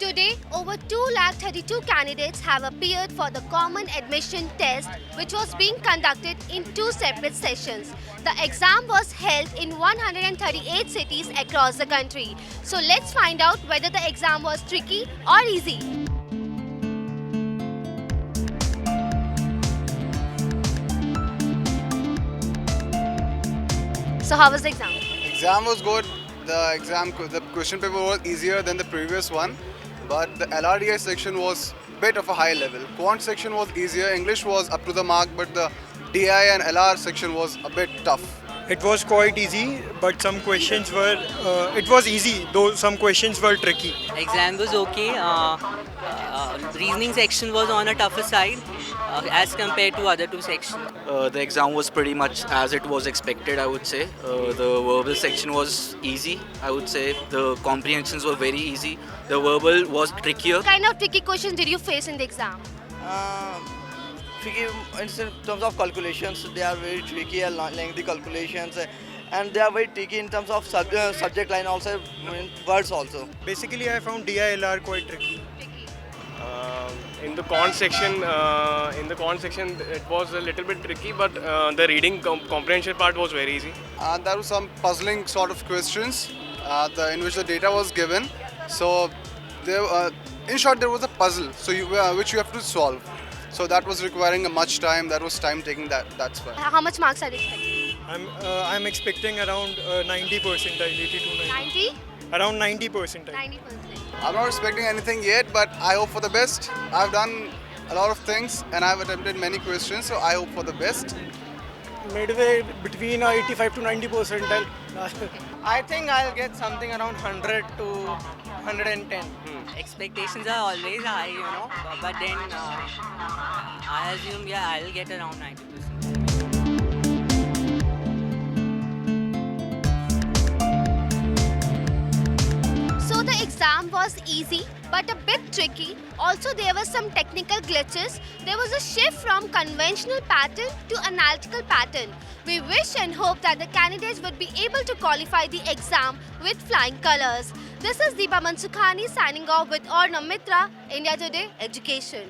Today, over 232 candidates have appeared for the common admission test, which was being conducted in two separate sessions. The exam was held in 138 cities across the country. So let's find out whether the exam was tricky or easy. So how was the exam? Exam was good. The question paper was easier than the previous one, but the LRDI section was bit of a high level. Quant section was easier. English was up to the mark, but the DI and LR section was a bit tough. It was quite easy, but some questions were. It was easy, though some questions were tricky. Exam was okay. Reasoning section was on a tougher side as compared to other two sections. The exam was pretty much as it was expected, I would say. The verbal section was easy, I would say. The comprehensions were very easy. The verbal was trickier. What kind of tricky questions did you face in the exam? Tricky in terms of calculations. They are very tricky and lengthy calculations, and they are very tricky in terms of subject line also, in words also. Basically, I found DILR quite tricky. In the quant section, it was a little bit tricky, but the reading comprehension part was very easy. And there were some puzzling sort of questions in which the data was given. So, in short, there was a puzzle which you have to solve. So that was requiring much time. That was time taking. That's why. How much marks are you expecting? I'm expecting around 90 percentile, 80 to 90. 90? Around 90 percentile. 90%. I'm not expecting anything yet, but I hope for the best. I've done a lot of things and I've attempted many questions, so I hope for the best. Midway between 85 to 90 percentile. I think I'll get something around 100 to 110. Expectations are always high, but then I assume, I'll get around 90%. So the exam was easy but a bit tricky. Also, there were some technical glitches. There was a shift from conventional pattern to analytical pattern. We wish and hope that the candidates would be able to qualify the exam with flying colors. This is Deepa Mansukhani signing off with Ornam Mitra, India Today Education.